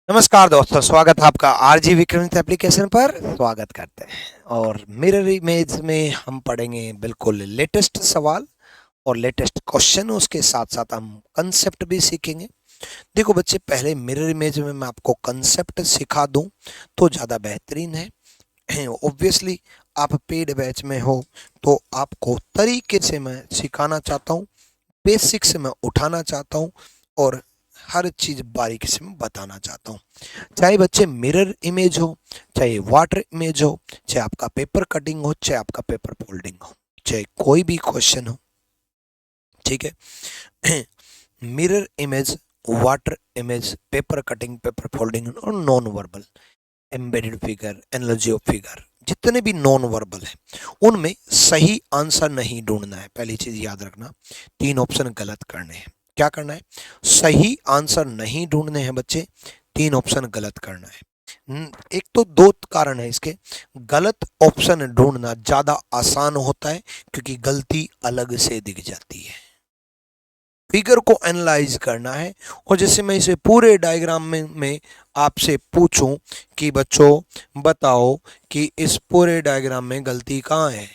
नमस्कार दोस्तों, स्वागत है आपका आरजी विक्रमित एप्लीकेशन पर। स्वागत करते हैं और मिरर इमेज में हम पढ़ेंगे बिल्कुल लेटेस्ट सवाल और लेटेस्ट क्वेश्चन। उसके साथ साथ हम कंसेप्ट भी सीखेंगे। देखो बच्चे, पहले मिरर इमेज में मैं आपको कंसेप्ट सिखा दूं तो ज़्यादा बेहतरीन है। ऑब्वियसली आप पेड बैच में हो तो आपको तरीके से मैं सिखाना चाहता हूँ, बेसिक से मैं उठाना चाहता हूँ और हर चीज़ बारीकी से मैं बताना चाहता हूँ। चाहे बच्चे मिरर इमेज हो, चाहे वाटर इमेज हो, चाहे आपका पेपर कटिंग हो, चाहे आपका पेपर फोल्डिंग हो, चाहे कोई भी क्वेश्चन हो, ठीक है। Mirror image, water image, paper cutting, paper folding और non verbal, embedded figure, analogy of figure, जितने भी नॉन वर्बल हैं उनमें सही आंसर नहीं ढूंढना है। पहली चीज याद रखना, 3 ऑप्शन गलत करने हैं। क्या करना है? सही आंसर नहीं ढूंढने हैं बच्चे, 3 ऑप्शन गलत करना है। एक तो 2 कारण है इसके। गलत ऑप्शन ढूंढना ज्यादा आसान होता है क्योंकि गलती अलग से दिख जाती है। फिगर को एनालाइज करना है। और जैसे मैं इसे पूरे डायग्राम में आपसे पूछूं कि बच्चों बताओ कि इस पूरे डायग्राम में गलती कहाँ है,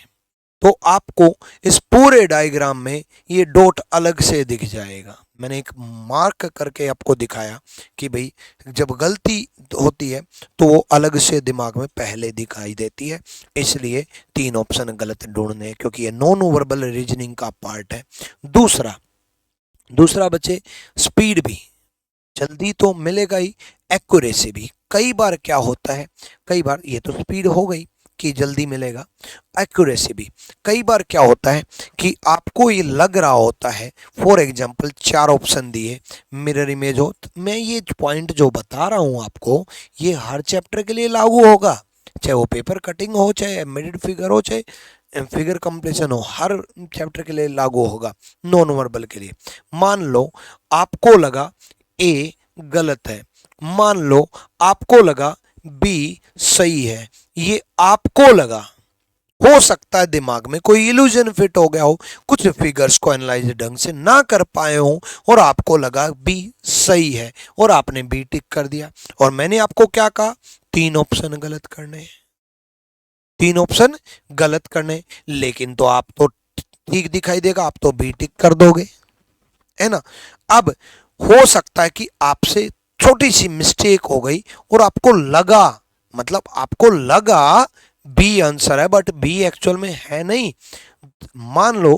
तो आपको इस पूरे डायग्राम में ये डॉट अलग से दिख जाएगा। मैंने एक मार्क करके आपको दिखाया कि भाई जब गलती होती है तो वो अलग से दिमाग में पहले दिखाई देती है। इसलिए 3 ऑप्शन गलत ढूंढने हैं क्योंकि ये नॉन वर्बल रीजनिंग का पार्ट है। दूसरा दूसरा बच्चे, स्पीड भी जल्दी तो मिलेगा ही, एक्यूरेसी भी। कई बार क्या होता है, कई बार ये तो स्पीड हो गई कि जल्दी मिलेगा, एक्यूरेसी भी। कई बार क्या होता है कि आपको ये लग रहा होता है, फॉर एग्जांपल 4 ऑप्शन दिए, मिरर इमेज हो, तो मैं ये पॉइंट जो बता रहा हूँ आपको ये हर चैप्टर के लिए लागू होगा, चाहे वो पेपर कटिंग हो, चाहे एम्बेडेड फिगर हो, चाहे फिगर कंप्लीशन हो, हर चैप्टर के लिए लागू होगा। नॉन वर्बल के लिए मान लो आपको लगा ए गलत है, मान लो आपको लगा बी सही है, ये आपको लगा, हो सकता है दिमाग में कोई इल्यूजन फिट हो गया हो, कुछ फिगर्स को एनालाइज ढंग से ना कर पाए हो और आपको लगा बी सही है और आपने बी टिक कर दिया। और मैंने आपको क्या कहा, 3 ऑप्शन गलत करने हैं, 3 ऑप्शन गलत करने। लेकिन तो आप तो ठीक दिखाई देगा, आप तो बी टिक कर दोगे, है ना। अब हो सकता है कि आपसे छोटी सी मिस्टेक हो गई और आपको लगा, मतलब आपको लगा बी आंसर है बट बी एक्चुअल में है नहीं। मान लो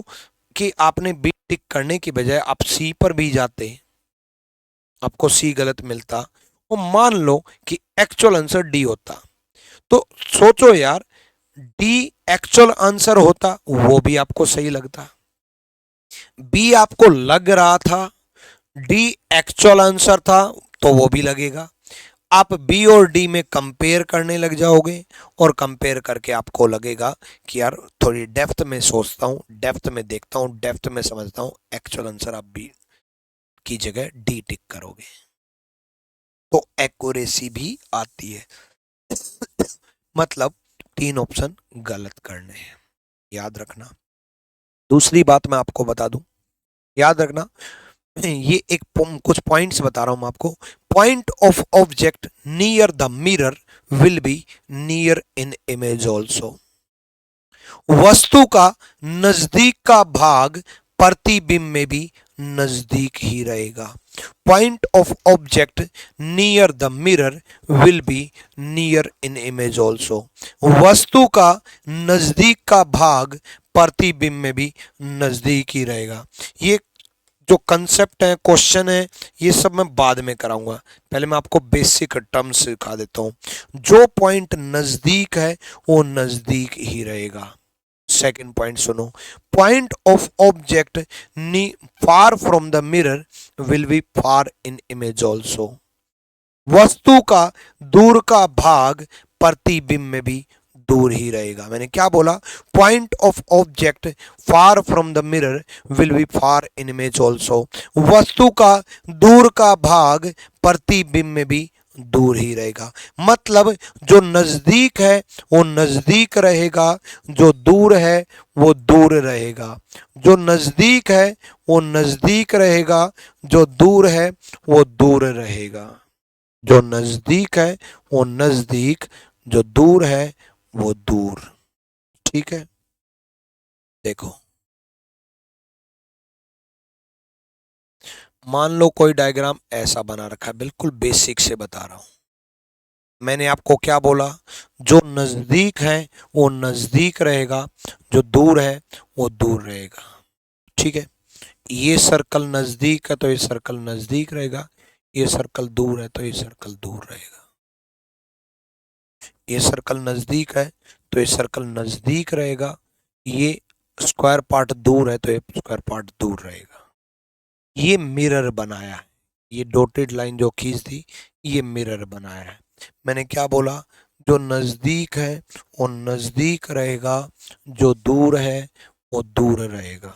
कि आपने बी टिक करने की बजाय आप सी पर भी जाते, आपको सी गलत मिलता, और मान लो कि एक्चुअल आंसर डी होता, तो सोचो यार, डी एक्चुअल आंसर होता वो भी आपको सही लगता, बी आपको लग रहा था, डी एक्चुअल आंसर था तो वो भी लगेगा। आप बी और डी में कंपेयर करने लग जाओगे और कंपेयर करके आपको लगेगा कि यार थोड़ी डेप्थ में सोचता हूँ, डेप्थ में देखता हूँ, डेप्थ में समझता हूँ, एक्चुअल आंसर आप बी की जगह डी टिक करोगे तो एक्यूरेसी भी आती है। मतलब 3 ऑप्शन गलत करने हैं, याद रखना। दूसरी बात मैं आपको बता दूं, याद रखना, ये एक कुछ पॉइंट्स बता रहा हूं मैं आपको। Point of object near the mirror will be near in image also. वस्तु का नजदीक का भाग प्रतिबिंब में भी नजदीक ही रहेगा। Point of object near the mirror will be near in image also. वस्तु का नजदीक का भाग प्रतिबिंब में भी नजदीक ही रहेगा। ये जो कंसेप्ट है, क्वेश्चन है, ये सब मैं बाद में कराऊंगा। पहले मैं आपको बेसिक टर्म्स सिखा देता हूं। जो पॉइंट नजदीक है वो नजदीक ही रहेगा। सेकंड पॉइंट सुनो, point of object far from the mirror will be far in image also. वस्तु का दूर का भाग प्रतिबिंब में भी दूर ही रहेगा। मैंने क्या बोला, point of object far from the mirror will be far in image also. वस्तु का दूर का भाग प्रतिबिंब में भी दूर ही रहेगा। मतलब जो नजदीक है वो नजदीक रहेगा, जो दूर है वो दूर रहेगा। जो नजदीक है वो नजदीक रहेगा, जो दूर है वो दूर रहेगा। जो नजदीक है वो नजदीक, जो दूर है वो दूर। ठीक है, देखो मान लो कोई डायग्राम ऐसा बना रखा है, बिल्कुल बेसिक से बता रहा हूं। मैंने आपको क्या बोला, जो नजदीक है वो नजदीक रहेगा, जो दूर है वो दूर रहेगा। ठीक है, ये सर्कल नजदीक है तो ये सर्कल नजदीक रहेगा, ये सर्कल दूर है तो ये सर्कल दूर रहेगा। ये सर्कल नजदीक है तो ये सर्कल नजदीक रहेगा, ये स्क्वायर पार्ट दूर है तो ये स्क्वायर पार्ट दूर रहेगा। ये मिरर बनाया है, ये डॉटेड लाइन जो खींच दी ये मिरर बनाया है। मैंने क्या बोला, जो नजदीक है वो नजदीक रहेगा, जो दूर है वो दूर रहेगा।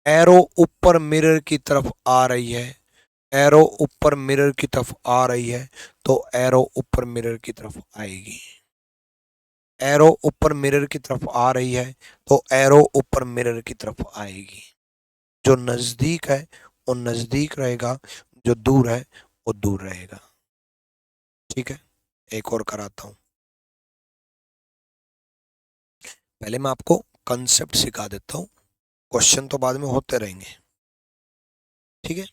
एरो ऊपर मिरर की तरफ आ रही है, एरो ऊपर मिरर की तरफ आ रही है तो एरो ऊपर मिरर की तरफ आएगी। एरो ऊपर मिरर की तरफ आ रही है तो एरो ऊपर मिरर की तरफ आएगी। जो नजदीक है वो नजदीक रहेगा, जो दूर है वो दूर रहेगा। ठीक है, एक और कराता हूं। पहले मैं आपको कंसेप्ट सिखा देता हूं, क्वेश्चन तो बाद में होते रहेंगे। ठीक है,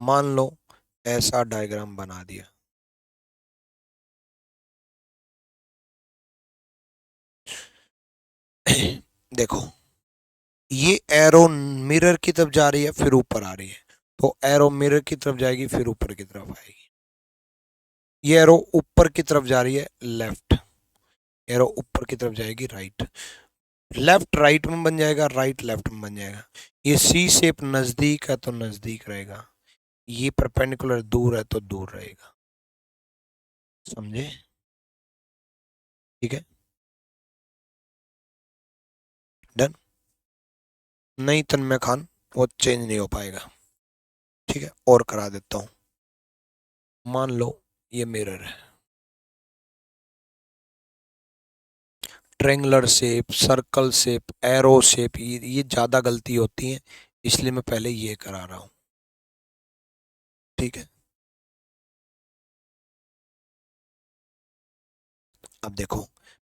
मान लो ऐसा डायग्राम बना दिया। देखो ये एरो मिरर की तरफ जा रही है फिर ऊपर आ रही है, तो एरो मिरर की तरफ जाएगी फिर ऊपर की तरफ आएगी। ये एरो ऊपर की तरफ जा रही है लेफ्ट, एरो ऊपर की तरफ जाएगी राइट। लेफ्ट राइट में बन जाएगा, राइट लेफ्ट में बन जाएगा। ये सी शेप नजदीक है तो नजदीक रहेगा, ये परपेंडिकुलर दूर है तो दूर रहेगा। समझे? ठीक है, डन। नहीं तन्मय खान, वो चेंज नहीं हो पाएगा। ठीक है, और करा देता हूं। मान लो ये मिरर है, triangular shape, circle shape, arrow shape, ये ज्यादा गलती होती है, इसलिए मैं पहले ये करा रहा हूं। ठीक है, अब देखो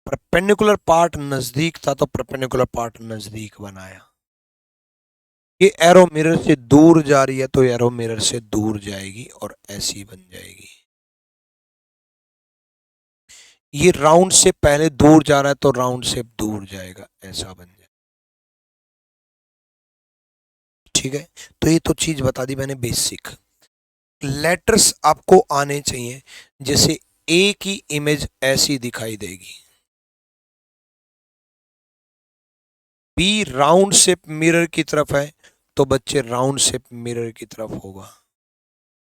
परपेंडिकुलर पार्ट नजदीक था तो परपेंडिकुलर पार्ट नजदीक बनाया। ये एरो मिरर से दूर जा रही है तो एरो मिरर से दूर जाएगी और ऐसी बन जाएगी। ये राउंड से पहले दूर जा रहा है तो राउंड से दूर जाएगा, ऐसा बन जाएगा। ठीक है, तो ये तो चीज बता दी मैंने बेसिक। लेटर्स आपको आने चाहिए, जैसे ए की इमेज ऐसी दिखाई देगी, बी राउंड शेप मिरर की तरफ है तो बच्चे राउंड शेप मिरर की तरफ होगा।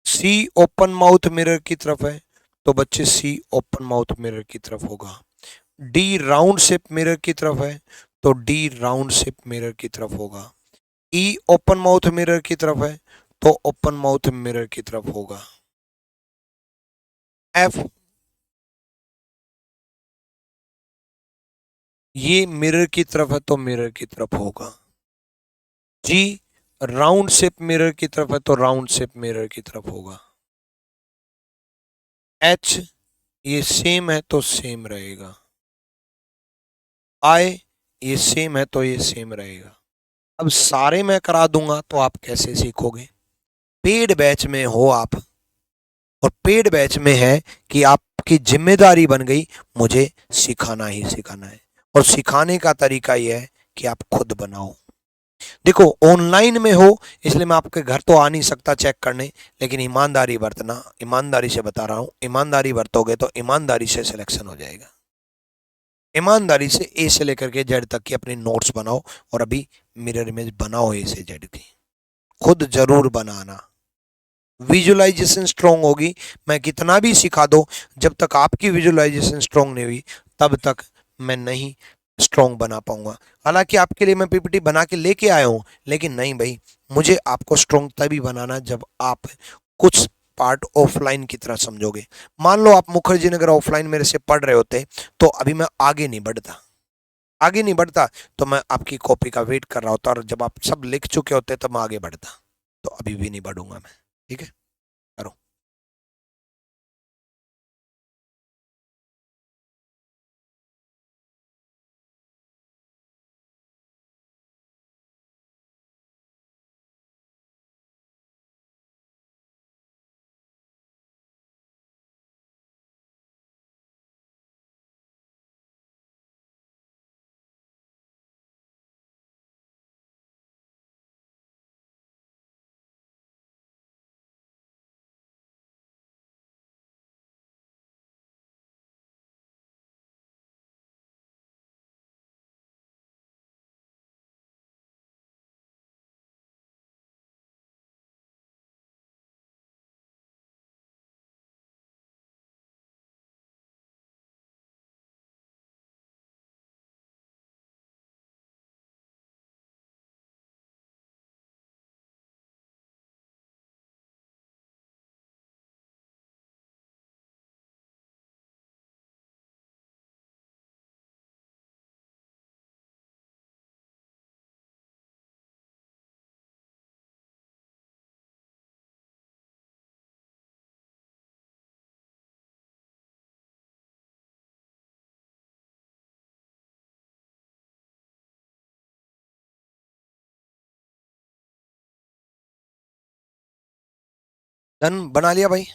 सी ओपन माउथ मिरर की तरफ है तो बच्चे सी ओपन माउथ मिरर की तरफ होगा। डी राउंड शेप मिरर की तरफ है तो डी राउंड शेप मिरर की तरफ होगा। ई ओपन माउथ मिरर की तरफ है तो ओपन माउथ मिरर की तरफ होगा। एफ ये मिरर की तरफ है तो मिरर की तरफ होगा। जी राउंड शेप मिरर की तरफ है तो राउंड शेप मिरर की तरफ होगा। एच ये सेम है तो सेम रहेगा। आई ये सेम है तो ये सेम रहेगा। अब सारे मैं करा दूंगा तो आप कैसे सीखोगे? पेड बैच में हो आप, और पेड बैच में है कि आपकी जिम्मेदारी बन गई मुझे सिखाना ही सिखाना है, और सिखाने का तरीका यह है कि आप खुद बनाओ। देखो ऑनलाइन में हो इसलिए मैं आपके घर तो आ नहीं सकता चेक करने, लेकिन ईमानदारी बरतना, ईमानदारी से बता रहा हूं, ईमानदारी बरतोगे तो ईमानदारी से सिलेक्शन हो जाएगा। ईमानदारी से ए से लेकर के जेड तक की अपनी नोट्स बनाओ, और अभी मिरर इमेज बनाओ ए से जेड की, खुद जरूर बनाना। विजुअलाइजेशन स्ट्रांग होगी, मैं कितना भी सिखा दो, जब तक आपकी विजुअलाइजेशन स्ट्रांग नहीं हुई तब तक मैं नहीं स्ट्रांग बना पाऊंगा। हालांकि आपके लिए मैं पीपीटी बना के लेके आया हूं, लेकिन नहीं भाई, मुझे आपको स्ट्रांग तभी बनाना जब आप कुछ पार्ट ऑफलाइन की तरह समझोगे। मान लो आप मुखर्जी नगर ऑफलाइन मेरे से पढ़ रहे होते तो अभी मैं आगे नहीं बढ़ता, आगे नहीं बढ़ता, तो मैं आपकी कॉपी का वेट कर रहा होता, और जब आप सब लिख चुके होते तब मैं आगे बढ़ता। तो अभी भी नहीं बढ़ूंगा मैं। ठीक है, करो। डन, बना लिया भाई।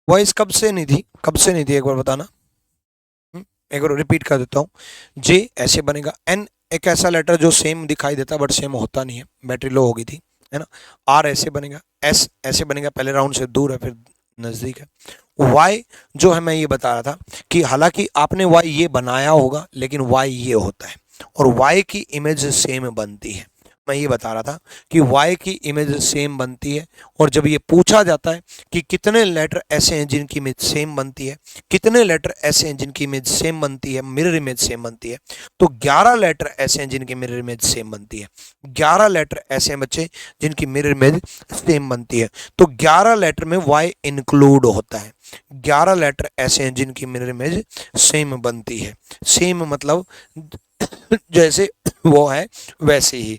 वॉइस कब से नहीं थी, कब से नहीं थी, एक बार बताना। एक बार रिपीट कर देता हूँ। जे ऐसे बनेगा, एन एक ऐसा लेटर जो सेम दिखाई देता बट सेम होता नहीं है, बैटरी लो हो गई थी, है ना। आर ऐसे बनेगा, एस ऐसे बनेगा, पहले राउंड से दूर है फिर नजदीक है। वाई जो है, मैं ये बता रहा था कि हालांकि आपने वाई ये बनाया होगा लेकिन वाई ये होता है, और वाई की इमेज सेम बनती है। मैं ये बता रहा था कि वाई की इमेज सेम बनती है, और जब ये पूछा जाता है कि कितने लेटर ऐसे हैं जिनकी इमेज सेम बनती है, कितने लेटर ऐसे हैं जिनकी इमेज सेम बनती है, मिरर इमेज सेम बनती है, तो 11 लेटर ऐसे हैं जिनकी मिरर इमेज सेम बनती है। 11 लेटर ऐसे हैं बच्चे जिनकी मिरर इमेज सेम बनती है। तो 11 लेटर में वाई इंक्लूड होता है। 11 लेटर ऐसे हैं जिनकी मिरर इमेज सेम बनती है। सेम मतलब जैसे वो है वैसे ही,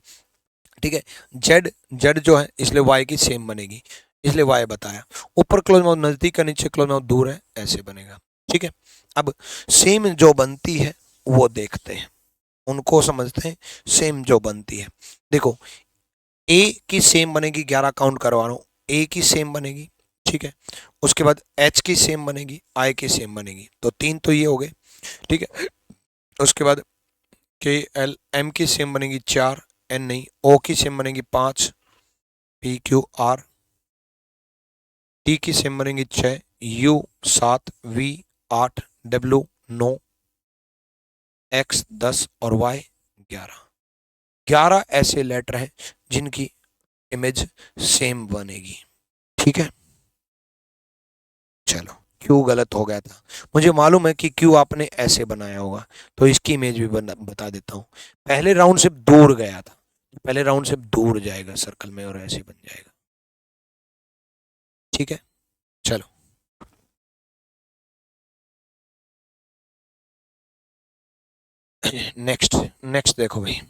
ठीक है। जेड जेड जो है इसलिए वाई की सेम बनेगी, इसलिए वाई बताया। ऊपर क्लोज माउथ नजदीक का, नीचे क्लोज माउथ दूर है, ऐसे बनेगा, ठीक है। अब सेम जो बनती है वो देखते हैं, उनको समझते हैं। सेम जो बनती है, देखो ए की सेम बनेगी, 11 काउंट करवा रहा हूँ, ए की सेम बनेगी, ठीक है। उसके बाद एच की सेम बनेगी, आई की सेम बनेगी, तो 3 तो ये हो गए, ठीक है। उसके बाद के एल एम की सेम बनेगी 4, एन नहीं, ओ की सेम बनेगी 5, पी क्यू आर, टी की सेम बनेगी 6, यू 7, वी 8, डब्ल्यू 9, एक्स 10 और वाई 11। 11 ऐसे लेटर हैं जिनकी इमेज सेम बनेगी, ठीक है। चलो, क्यू गलत हो गया था, मुझे मालूम है कि क्यू आपने ऐसे बनाया होगा, तो इसकी इमेज भी बता देता हूँ। पहले राउंड से दूर गया था, पहले राउंड से दूर जाएगा सर्कल में और ऐसे बन जाएगा, ठीक है। चलो, नेक्स्ट नेक्स्ट देखो भाई।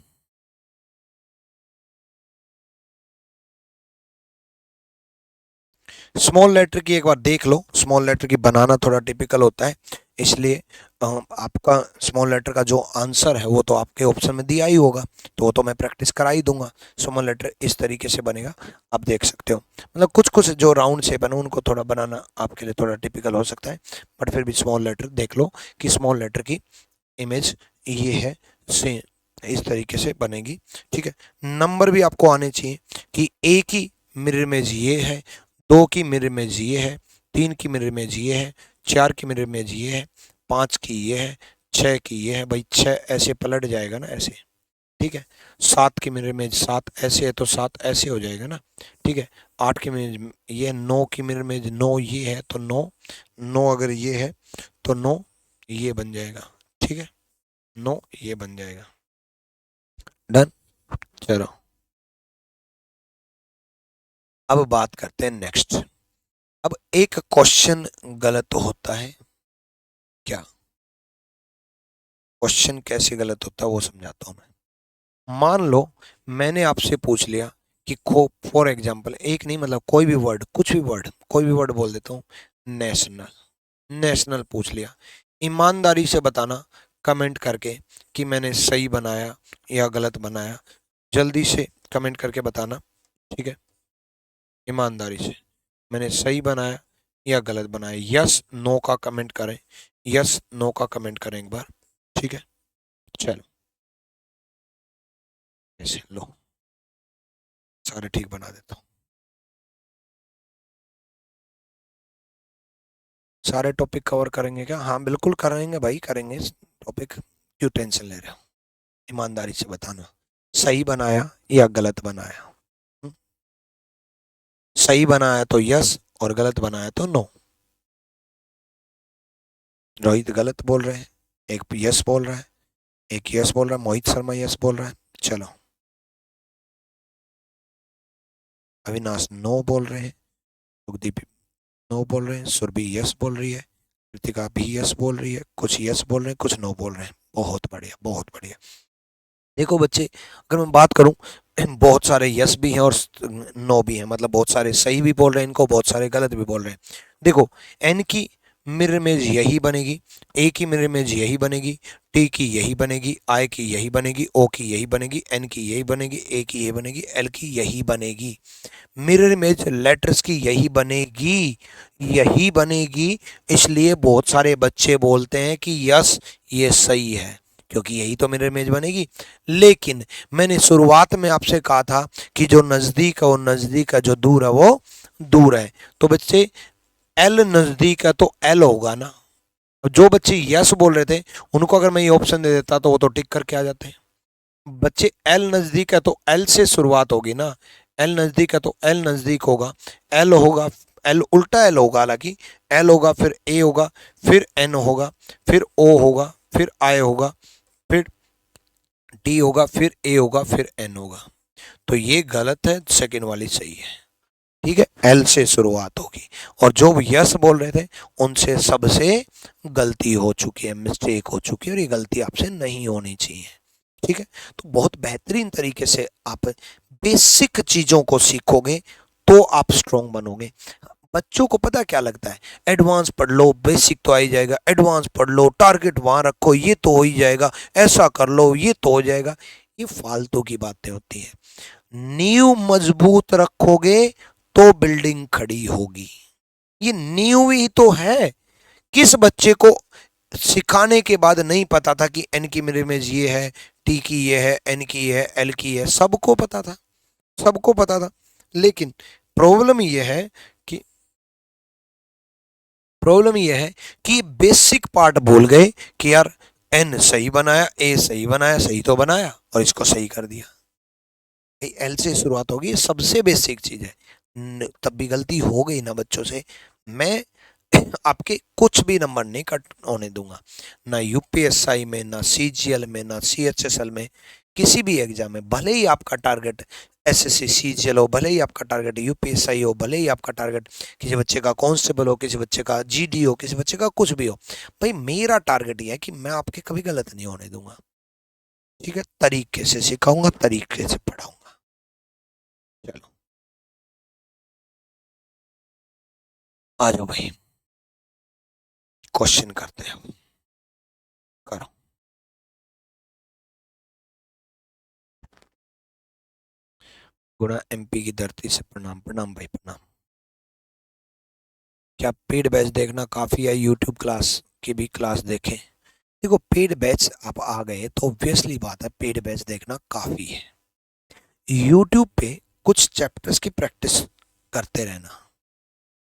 स्मॉल लेटर की एक बार देख लो, स्मॉल लेटर की बनाना थोड़ा टिपिकल होता है, इसलिए आपका स्मॉल लेटर का जो आंसर है वो तो आपके ऑप्शन में दिया ही होगा, तो वो तो मैं प्रैक्टिस करा ही दूंगा। स्मॉल लेटर इस तरीके से बनेगा, आप देख सकते हो। मतलब कुछ कुछ जो राउंड शेप है ना उनको थोड़ा बनाना आपके लिए थोड़ा टिपिकल हो सकता है, बट फिर भी स्मॉल लेटर देख लो कि स्मॉल लेटर की इमेज ये है, से इस तरीके से बनेगी, ठीक है। नंबर भी आपको आने चाहिए कि ए की मिरर इमेज ये है, 2 की मिरर इमेज ये है, 3 की मिरर इमेज ये है, 4 की मिरर इमेज ये है, 5 की ये है, 6 की ये है, भाई 6 ऐसे पलट जाएगा ना ऐसे, ठीक है। 7 की मिरर इमेज 7 ऐसे है तो 7 ऐसे हो जाएगा ना, ठीक है। 8 की इमेज ये, 9 की मिरर इमेज 9 ये है तो 9, 9 अगर ये है तो 9 ये बन जाएगा, ठीक है। 9 ये बन जाएगा, डन। चलो, अब बात करते हैं नेक्स्ट। अब एक क्वेश्चन गलत होता है क्या, क्वेश्चन कैसे गलत होता है वो समझाता हूं मैं। मान लो मैंने आपसे पूछ लिया कि खो, फॉर एग्जाम्पल, एक नहीं मतलब कोई भी वर्ड, कुछ भी वर्ड, कोई भी वर्ड बोल देता हूँ, नेशनल, नेशनल पूछ लिया। ईमानदारी से बताना कमेंट करके कि मैंने सही बनाया या गलत बनाया, जल्दी से कमेंट करके बताना, ठीक है। ईमानदारी से मैंने सही बनाया या गलत बनाया, यस नो का कमेंट करें, यस नो का कमेंट करें एक बार, ठीक है। चलो, ऐसे लो, सारे ठीक बना देता हूँ। सारे टॉपिक कवर करेंगे क्या, हाँ बिल्कुल करेंगे भाई, करेंगे टॉपिक, क्यों टेंशन ले रहे हो। ईमानदारी से बताना सही बनाया या गलत बनाया। हम्म? सही बनाया तो यस और गलत बनाया तो नो। रोहित गलत बोल रहे हैं, एक यस बोल रहा है, एक यस बोल रहा है, मोहित शर्मा यस बोल रहा है। चलो, अविनाश नो बोल रहे हैं, सुखदीप नो बोल रहे हैं, सुरभि यस बोल रही है, कृतिका भी यस बोल रही है, कुछ यस बोल रहे हैं, कुछ नो बोल रहे हैं। बहुत बढ़िया, बहुत बढ़िया। देखो बच्चे, अगर मैं बात करूं, बहुत सारे यस भी हैं और नो भी हैं, मतलब बहुत सारे सही भी बोल रहे हैं इनको, बहुत सारे गलत भी बोल रहे हैं। देखो, एन की मिरर इमेज यही बनेगी, ए की मिरर इमेज यही बनेगी, टी की यही बनेगी, आई की यही बनेगी, ओ की यही बनेगी, एन की यही बनेगी, ए की यही बनेगी, एल की यही बनेगी। मिरर इमेज लेटर्स की यही बनेगी, यही बनेगी। इसलिए बहुत सारे बच्चे बोलते हैं कि यस ये सही है, क्योंकि यही तो मिरर इमेज बनेगी। लेकिन मैंने शुरुआत में आपसे कहा था कि जो नजदीक है वो नजदीक है, जो दूर है वो दूर है। तो बच्चे एल नजदीक है तो एल होगा ना। जो बच्चे यस बोल रहे थे उनको अगर मैं ये ऑप्शन दे देता तो वो तो टिक करके आ जाते हैं। बच्चे एल नजदीक है तो एल से शुरुआत होगी ना, एल नजदीक है तो एल नजदीक होगा, एल होगा, एल उल्टा एल होगा, हालांकि एल होगा फिर ए होगा फिर एन होगा फिर ओ होगा फिर आई होगा फिर टी होगा फिर ए होगा फिर एन होगा। तो ये गलत है, सेकंड वाली सही है। ठीक है, एल से शुरुआत होगी। और जो यस बोल रहे थे उनसे सबसे गलती हो चुकी है, मिस्टेक हो चुकी है, और ये गलती आपसे नहीं होनी चाहिए। ठीक है, तो बहुत बेहतरीन तरीके से आप बेसिक चीजों को सीखोगे तो आप स्ट्रोंग बनोगे। बच्चों को पता क्या लगता है, एडवांस पढ़ लो बेसिक तो आ ही जाएगा, एडवांस पढ़ लो टारगेट वहां रखो ये तो हो ही जाएगा, ऐसा कर लो ये तो हो जाएगा। ये फालतू की बातें होती है। नींव मजबूत रखोगे तो बिल्डिंग खड़ी होगी। ये नींव ही तो है। किस बच्चे को सिखाने के बाद नहीं पता था कि एन की मिरर इमेज ये है, टी की ये है, एन की ये है, एल की ये है? सबको पता था, सबको पता था। लेकिन प्रॉब्लम ये है कि प्रॉब्लम ये है कि बेसिक पार्ट भूल गए कि यार एन सही बनाया, ए सही बनाया, सही तो बनाया और इसको सही कर दिया। एल से शुरुआत होगी, ये सबसे बेसिक चीज है। तब भी गलती हो गई ना बच्चों से, मैं आपके कुछ भी नंबर नहीं कट होने दूंगा, ना यूपीएसआई में, ना सीजीएल में, ना सीएचएसएल में, किसी भी एग्जाम में। भले ही आपका टारगेट एसएससी सीजीएल हो, भले ही आपका टारगेट यूपीएसआई हो, भले ही आपका टारगेट किसी बच्चे का कांस्टेबल हो, किसी बच्चे का जीडी हो, किसी बच्चे का कुछ भी हो, भाई मेरा टारगेट ये है कि मैं आपके कभी गलत नहीं होने दूंगा। ठीक है, तरीके से सिखाऊंगा, तरीके से पढ़ाऊंगा। चलो आ जाओ भाई, क्वेश्चन करते हैं, करो। गुणा एमपी की धरती से प्रणाम, प्रणाम भाई प्रणाम। क्या पेड बैच देखना काफी है, यूट्यूब क्लास की भी क्लास देखें? देखो पेड बैच आप आ गए तो ऑब्वियसली बात है पेड बैच देखना काफी है। यूट्यूब पे कुछ चैप्टर्स की प्रैक्टिस करते रहना।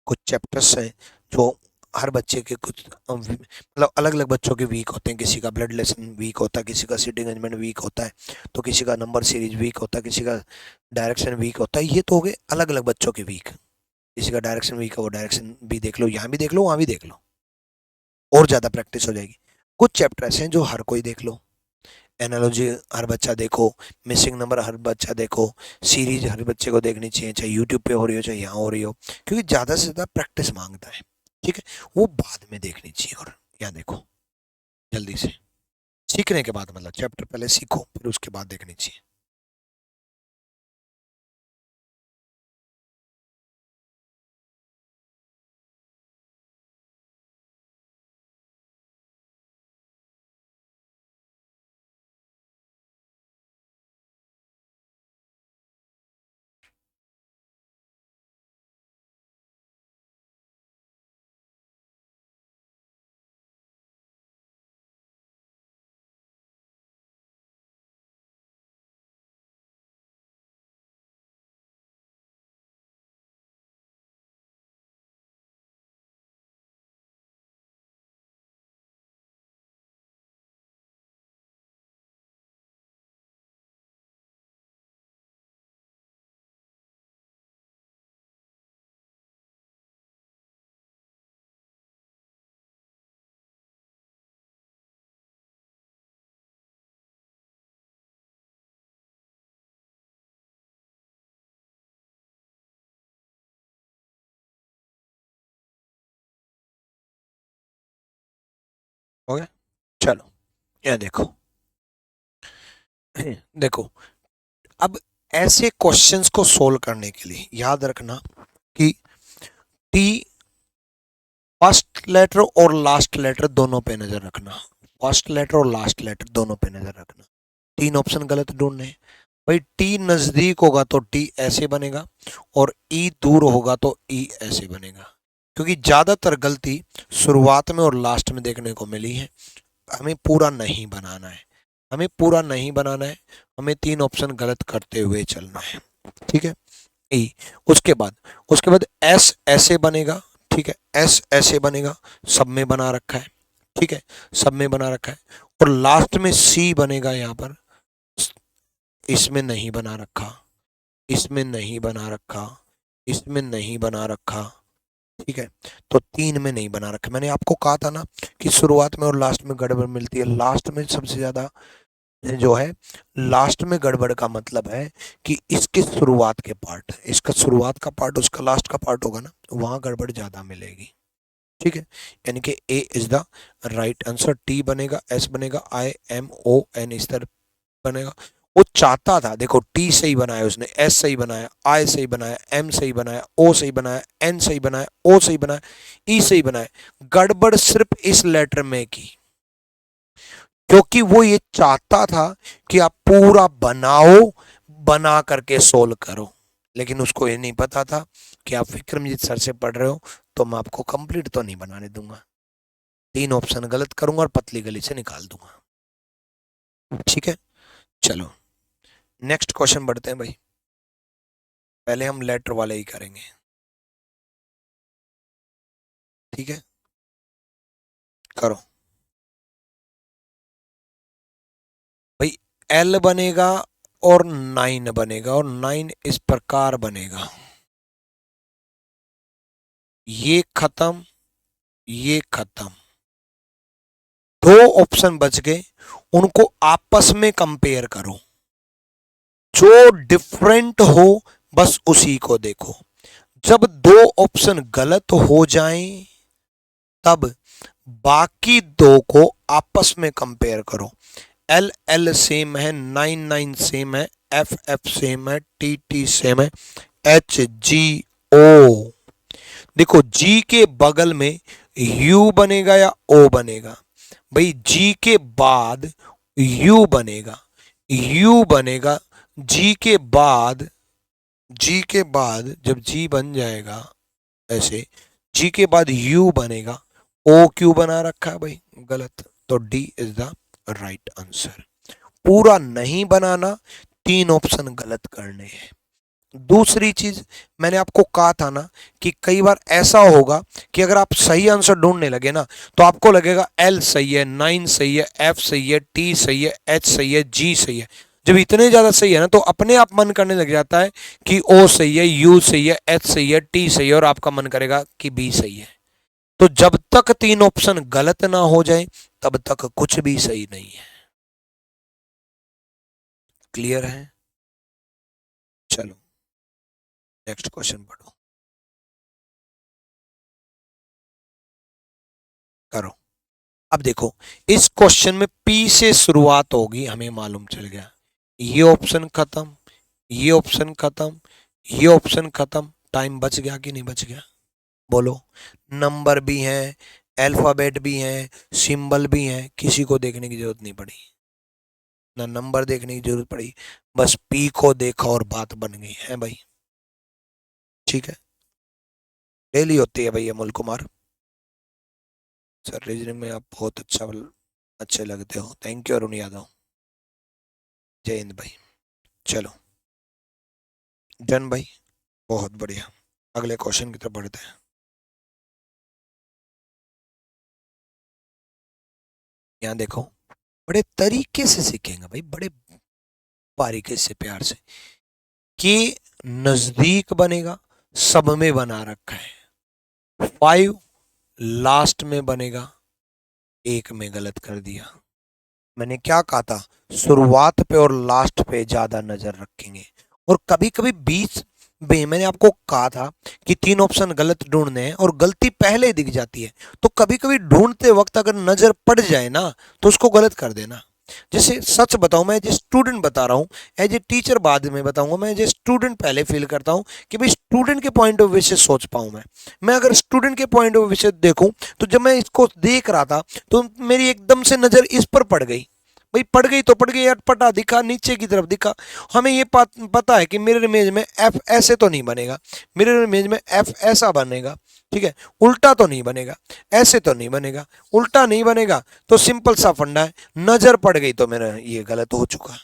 कुछ चैप्टर्स हैं जो हर बच्चे के कुछ मतलब अलग अलग बच्चों के वीक होते हैं। किसी का ब्लड लेसन वीक होता है, किसी का सिटिंग अरेंजमेंट वीक होता है, तो किसी का नंबर सीरीज वीक होता है, किसी का डायरेक्शन वीक होता है। ये तो हो गए अलग अलग बच्चों के वीक। किसी का डायरेक्शन वीक है, वो डायरेक्शन भी देख लो, यहाँ भी देख लो, वहाँ भी देख लो, और ज़्यादा प्रैक्टिस हो जाएगी। कुछ चैप्टर ऐसे हैं जो हर कोई देख लो। एनालॉजी हर बच्चा देखो, मिसिंग नंबर हर बच्चा देखो, सीरीज हर बच्चे को देखनी चाहिए, चाहे यूट्यूब पे हो रही हो चाहे यहाँ हो रही हो, क्योंकि ज़्यादा से ज़्यादा प्रैक्टिस मांगता है। ठीक है, वो बाद में देखनी चाहिए। और यहाँ देखो जल्दी से, सीखने के बाद, मतलब चैप्टर पहले सीखो फिर उसके बाद देखनी चाहिए। हो गया, चलो यहाँ देखो। देखो अब ऐसे क्वेश्चंस को सोल्व करने के लिए याद रखना कि टी फर्स्ट लेटर और लास्ट लेटर दोनों पे नजर रखना, फर्स्ट लेटर और लास्ट लेटर दोनों पे नजर रखना। 3 ऑप्शन गलत ढूंढने हैं भाई। टी नजदीक होगा तो टी ऐसे बनेगा और ई दूर होगा तो ई ऐसे बनेगा, क्योंकि ज्यादातर गलती शुरुआत में और लास्ट में देखने को मिली है। हमें पूरा नहीं बनाना है, हमें पूरा नहीं बनाना है, हमें 3 ऑप्शन गलत करते हुए चलना है, ठीक है। ई, उसके बाद एस ऐसे बनेगा, ठीक है, एस ऐसे बनेगा, सब में बना रखा है, ठीक है, सब में बना रखा है। और लास्ट में सी बनेगा, यहाँ पर इसमें नहीं बना रखा, इसमें नहीं बना रखा, इसमें नहीं बना रखा, ठीक है। तो 3 में नहीं बना रखा। मैंने आपको कहा था ना कि शुरुआत में और लास्ट में गड़बड़ मिलती है। लास्ट में सबसे ज्यादा जो है, लास्ट में गड़बड़ का मतलब है कि इसके शुरुआत के पार्ट, इसका शुरुआत का पार्ट उसका लास्ट का पार्ट होगा ना, वहां गड़बड़ ज्यादा मिलेगी, ठीक है। यानी कि A is the right answer. T बनेगा, एस बनेगा, आई एम ओ एन इस तरह बनेगा। वो चाहता था, देखो टी सही बनाया उसने, एस सही बनाया, आई सही बनाया, एम सही बनाया, ओ सही बनाया, एन सही बनाया, ओ सही बनाया, ई सही बनाया। गड़बड़ सिर्फ इस लेटर में की, क्योंकि वो ये चाहता था कि आप पूरा बनाओ, बना करके सोल्व करो, लेकिन उसको ये नहीं पता था कि आप विक्रमजीत सर से पढ़ रहे हो तो मैं आपको कंप्लीट तो नहीं बनाने दूंगा। 3 ऑप्शन गलत करूंगा और पतली गली से निकाल दूंगा, ठीक है। चलो नेक्स्ट क्वेश्चन बढ़ते हैं भाई। पहले हम लेटर वाले ही करेंगे, ठीक है, करो भाई। एल बनेगा और 9 बनेगा, और 9 इस प्रकार बनेगा, ये खत्म, ये खत्म। 2 ऑप्शन बच गए, उनको आपस में कंपेयर करो, जो डिफरेंट हो बस उसी को देखो। जब 2 ऑप्शन गलत हो जाएं तब बाकी 2 को आपस में कंपेयर करो। एल एल सेम है, 9 9 सेम है, एफ एफ सेम है, टी टी सेम है, एच जी ओ। देखो जी के बगल में यू बनेगा या ओ बनेगा भाई? जी के बाद यू बनेगा, यू बनेगा। जी के बाद, जी के बाद जब जी बन जाएगा ऐसे, जी के बाद यू बनेगा, ओ क्यू बना रखा है भाई, गलत। तो D is the right answer. पूरा नहीं बनाना, 3 ऑप्शन गलत करने हैं। दूसरी चीज मैंने आपको कहा था ना कि कई बार ऐसा होगा कि अगर आप सही आंसर ढूंढने लगे ना तो आपको लगेगा एल सही है, 9 सही है, एफ सही है, टी सही है, एच सही है, जी सही है। जब इतने ज्यादा सही है ना तो अपने आप मन करने लग जाता है कि ओ सही है, यू सही है, एच सही है, टी सही है, और आपका मन करेगा कि बी सही है। तो जब तक 3 ऑप्शन गलत ना हो जाए तब तक कुछ भी सही नहीं है। क्लियर है? चलो नेक्स्ट क्वेश्चन पढ़ो, करो। अब देखो इस क्वेश्चन में पी से शुरुआत होगी, हमें मालूम चल गया। ये ऑप्शन खत्म, ये ऑप्शन खत्म, ये ऑप्शन खत्म। टाइम बच गया कि नहीं बच गया? बोलो। नंबर भी हैं, अल्फाबेट भी हैं, सिंबल भी हैं, किसी को देखने की जरूरत नहीं पड़ी, ना नंबर देखने की जरूरत पड़ी, बस पी को देखा और बात बन गई है भाई, ठीक है। डेली होती है भाई अमोल कुमार सर, रीजनिंग में आप बहुत अच्छे लगते हो। Thank you Arun Yadav. जय हिंद भाई। चलो डन भाई, बहुत बढ़िया। अगले क्वेश्चन की तरफ बढ़ते हैं। यहाँ देखो, बड़े तरीके से सीखेंगे भाई, बड़े बारीकी से, प्यार से। के नजदीक बनेगा, सब में बना रखा है। 5 लास्ट में बनेगा, 1 में गलत कर दिया। मैंने क्या कहा था? शुरुआत पे और लास्ट पे ज्यादा नजर रखेंगे, और कभी कभी बीच में मैंने आपको कहा था कि 3 ऑप्शन गलत ढूंढने हैं और गलती पहले ही दिख जाती है। तो कभी कभी ढूंढते वक्त अगर नजर पड़ जाए ना तो उसको गलत कर देना। जैसे सच बताऊं, मैं एज स्टूडेंट बता रहा हूँ, एज ए टीचर बाद में बताऊंगा, मैं एज स्टूडेंट पहले फील करता हूँ कि भाई स्टूडेंट के पॉइंट ऑफ व्यू से सोच पाऊं मैं अगर स्टूडेंट के पॉइंट ऑफ व्यू से देखूं, तो जब मैं इसको देख रहा था तो मेरी एकदम से नजर इस पर पड़ गई। भाई पड़ गई तो पड़ गई, अटपटा दिखा, नीचे की तरफ दिखा। हमें ये पता है कि मिरर इमेज में एफ ऐसे तो नहीं बनेगा, मिरर इमेज में एफ ऐसा बनेगा, ठीक है, उल्टा तो नहीं बनेगा, ऐसे तो नहीं बनेगा, उल्टा नहीं बनेगा। तो सिंपल सा फंडा है, नजर पड़ गई तो मेरा ये गलत हो चुका।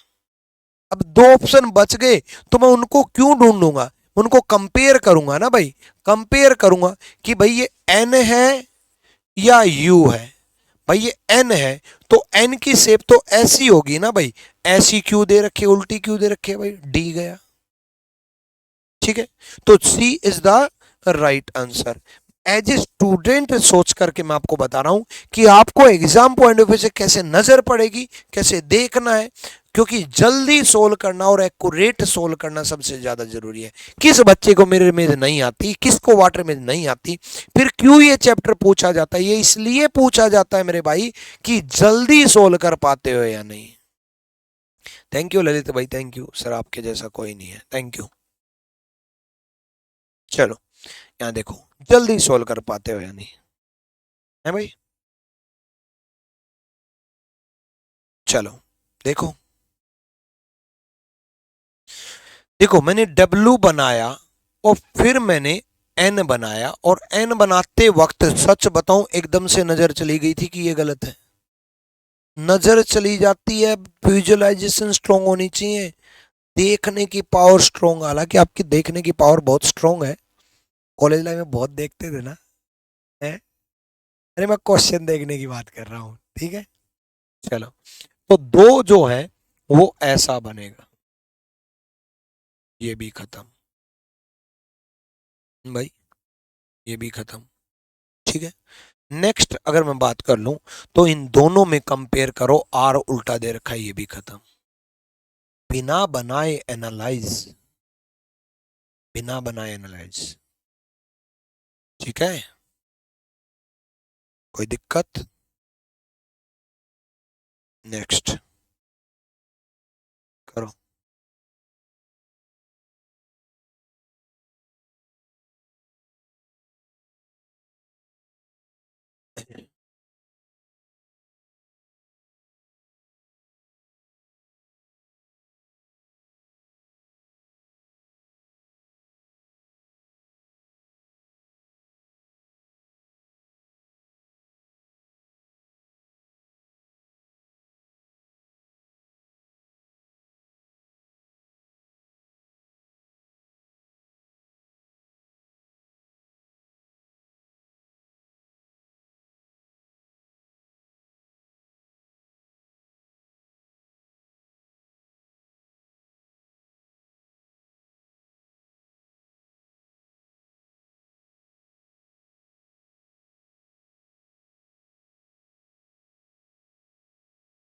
अब दो ऑप्शन बच गए, तो मैं उनको क्यों ढूंढूंगा, उनको कंपेयर करूंगा ना भाई, कंपेयर करूंगा कि भाई ये एन है या यू है। भाई ये एन है तो एन की शेप तो ऐसी होगी ना भाई, ऐसी क्यों दे रखी, उल्टी क्यों दे रखी है भाई, डी गया। ठीक है, तो C is the right answer. As a student सोच करके मैं आपको बता रहा हूं कि आपको एग्जाम पॉइंट ऑफ व्यू से कैसे नजर पड़ेगी, कैसे देखना है, क्योंकि जल्दी सोल्व करना और एक्यूरेट सोल्व करना सबसे ज्यादा जरूरी है। किस बच्चे को मिरर इमेज नहीं आती, किसको वाटर इमेज नहीं आती, फिर क्यों ये चैप्टर पूछा जाता है, ये इसलिए पूछा जाता है मेरे भाई कि जल्दी सोल्व कर पाते हो या नहीं। थैंक यू ललित भाई, थैंक यू सर, आपके जैसा कोई नहीं है, थैंक यू। चलो यहाँ देखो, जल्दी सोल्व कर पाते हो या नहीं, है भाई। चलो देखो, देखो मैंने डब्लू बनाया और फिर मैंने एन बनाया, और एन बनाते वक्त सच बताऊं एकदम से नजर चली गई थी कि ये गलत है। नजर चली जाती है, विजुअलाइजेशन स्ट्रांग होनी चाहिए, देखने की पावर स्ट्रांग, हालांकि आपकी देखने की पावर बहुत स्ट्रांग है, कॉलेज लाइफ में बहुत देखते थे ना, है? अरे मैं क्वेश्चन देखने की बात कर रहा हूँ, ठीक है। चलो, तो दो जो है वो ऐसा बनेगा, ये भी खत्म भाई, ये भी खत्म, ठीक है। नेक्स्ट अगर मैं बात कर लूं, तो इन दोनों में कंपेयर करो, आर उल्टा दे रखा है, ये भी खत्म। बिना बनाए एनालाइज, बिना बनाए एनालाइज, ठीक है, कोई दिक्कत? नेक्स्ट करो।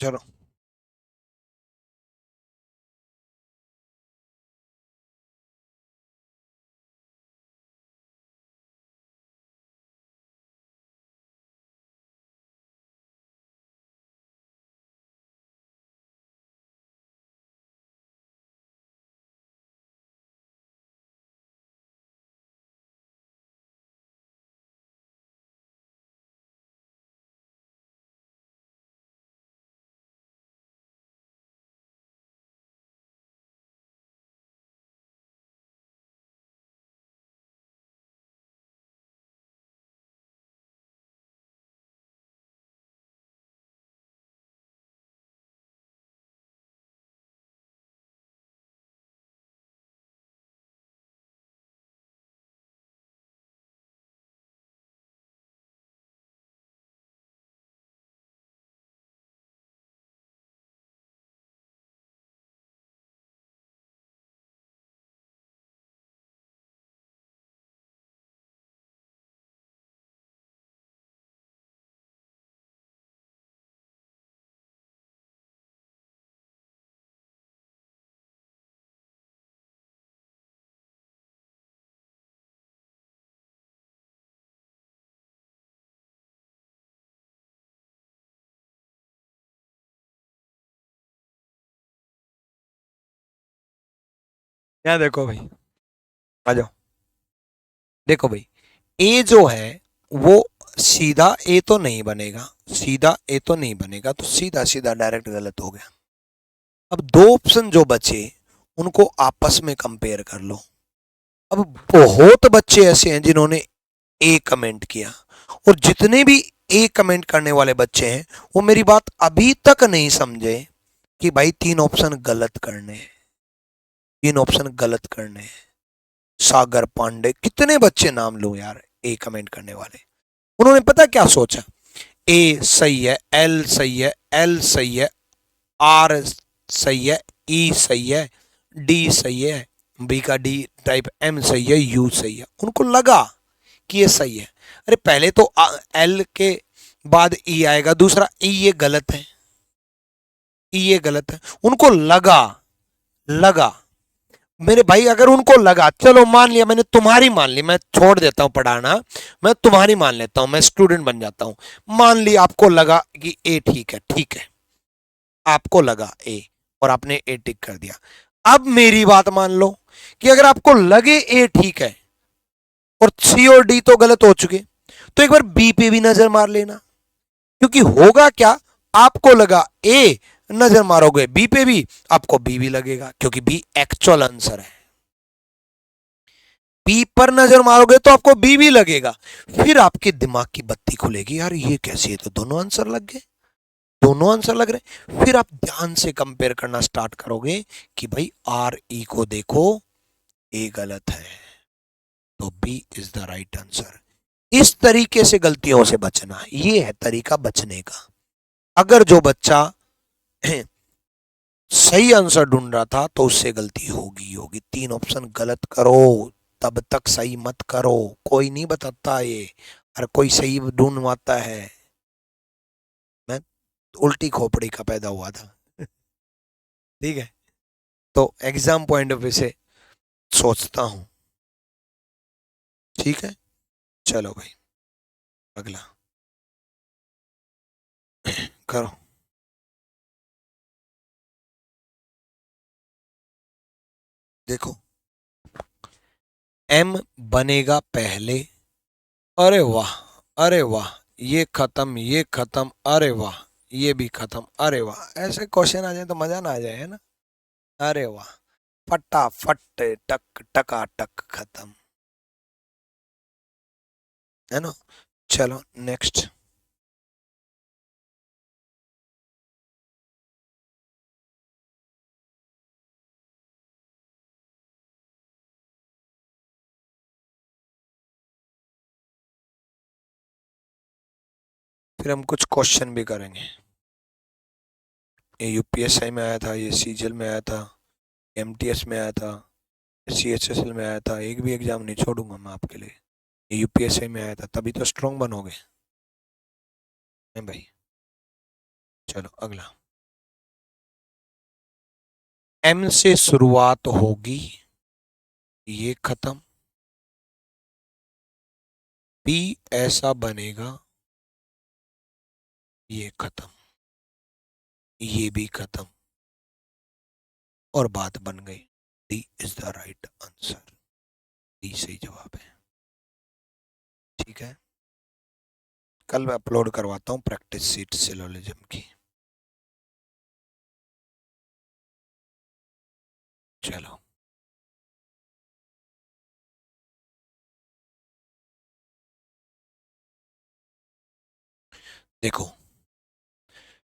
चलो यहाँ देखो भाई, आ जाओ। देखो भाई, ए जो है वो सीधा ए तो नहीं बनेगा, सीधा ए तो नहीं बनेगा, तो सीधा सीधा डायरेक्ट गलत हो गया। अब दो ऑप्शन जो बचे उनको आपस में कंपेयर कर लो। अब बहुत बच्चे ऐसे हैं जिन्होंने ए कमेंट किया, और जितने भी ए कमेंट करने वाले बच्चे हैं वो मेरी बात अभी तक नहीं समझे कि भाई तीन ऑप्शन गलत करने हैं, तीन ऑप्शन गलत करने हैं। सागर पांडे, कितने बच्चे नाम लो यार ए कमेंट करने वाले, उन्होंने पता क्या सोचा, ए सही है, एल सही है, एल सही है, आर सही है, ई सही है, डी सही है, बी का डी टाइप एम सही है, यू सही है। उनको लगा कि ये सही है। अरे पहले तो एल के बाद ई आएगा, दूसरा ई ये गलत है, ई ये गलत है। उनको लगा, लगा मेरे भाई, अगर उनको लगा, चलो मान लिया मैंने, तुम्हारी मान ली, मैं छोड़ देता हूं पढ़ाना, मैं तुम्हारी मान लेता हूं, मैं स्टूडेंट बन जाता हूं। मान लिया आपको लगा कि ए ठीक है, ठीक है, आपको लगा ए और आपने ए टिक कर दिया। अब मेरी बात मान लो कि अगर आपको लगे ए ठीक है और सी और डी तो गलत हो चुके, तो एक बार बी पे भी नजर मार लेना। क्योंकि होगा क्या, आपको लगा ए, नजर मारोगे बी पे भी, आपको बी भी लगेगा, क्योंकि बी एक्चुअल आंसर है। बी पर नजर मारोगे तो आपको बी भी लगेगा। फिर आपके दिमाग की बत्ती खुलेगी, यार ये कैसे, है तो दोनों आंसर लग गए, दोनों आंसर लग रहे। फिर आप ध्यान से कंपेयर करना स्टार्ट करोगे कि भाई आर ई को देखो, ए गलत है, तो B is the right answer. इस तरीके से गलतियों से बचना, ये है तरीका बचने का। अगर जो बच्चा सही आंसर ढूंढ रहा था तो उससे गलती होगी होगी। तीन ऑप्शन गलत करो तब तक सही मत करो, कोई नहीं बताता ये, हर कोई सही ढूंढवाता है। मैं उल्टी खोपड़ी का पैदा हुआ था। ठीक है, तो एग्जाम पॉइंट ऑफ व्यू से सोचता हूं। ठीक है, चलो भाई अगला करो। देखो, एम बनेगा पहले, अरे वाह, अरे वाह, ये खत्म, ये खत्म, अरे वाह, ये भी खत्म, अरे वाह। ऐसे क्वेश्चन आ जाए तो मजा ना आ जाए, है ना। अरे वाह, फटाफट, टक टका टक खत्म, है ना। चलो नेक्स्ट। फिर हम कुछ क्वेश्चन भी करेंगे। ये यूपीएसआई में आया था, ये सीजीएल में आया था, एमटीएस में आया था, सीएचएसएल में आया था, एक भी एग्जाम नहीं छोड़ूंगा मैं आपके लिए। ये यूपीएसआई में आया था, तभी तो स्ट्रांग बनोगे, है भाई। चलो अगला, एम से शुरुआत होगी, ये खत्म, पी ऐसा बनेगा, ये खत्म, ये भी खत्म, और बात बन गई। D is the right answer, D सही जवाब है। ठीक है, कल मैं अपलोड करवाता हूँ प्रैक्टिस सीट सिलोजिज्म की। चलो, देखो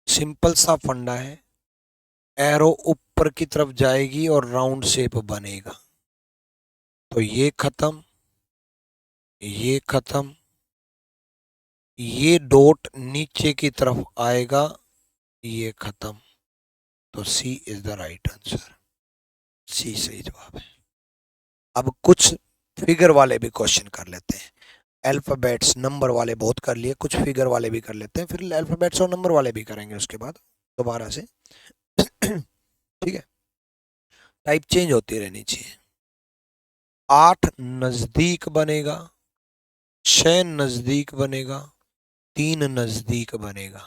सिंपल सा फंडा है, एरो ऊपर की तरफ जाएगी और राउंड शेप बनेगा, तो ये खत्म, ये खत्म, ये डॉट नीचे की तरफ आएगा, ये खत्म, तो C is the right answer, सी सही जवाब है। अब कुछ फिगर वाले भी क्वेश्चन कर लेते हैं। अल्फाबेट्स नंबर वाले बहुत कर लिए, कुछ फिगर वाले भी कर लेते हैं, फिर अल्फाबेट्स और नंबर वाले भी करेंगे उसके बाद दोबारा से। ठीक है, टाइप चेंज होती रहनी चाहिए। 8 नजदीक बनेगा, 6 नजदीक बनेगा, 3 नजदीक बनेगा,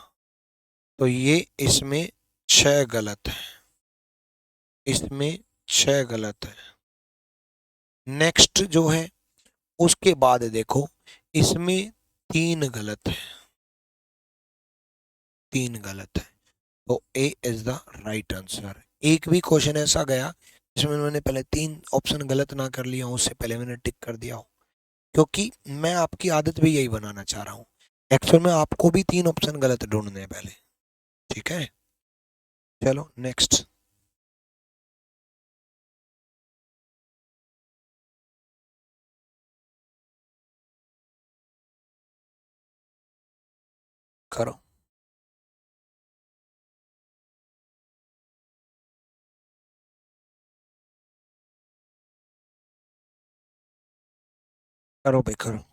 तो ये इसमें 6 गलत है, इसमें 6 गलत है, नेक्स्ट जो है उसके बाद देखो इसमें 3 गलत है, 3 गलत है, तो ए इज द राइट आंसर। एक भी क्वेश्चन ऐसा गया जिसमें मैंने पहले 3 ऑप्शन गलत ना कर लिया, उससे पहले मैंने टिक कर दिया हो, क्योंकि मैं आपकी आदत भी यही बनाना चाह रहा हूँ। एक्चुअल में आपको भी 3 ऑप्शन गलत ढूंढने हैं पहले, ठीक है। चलो नेक्स्ट करो। करो भाई करो।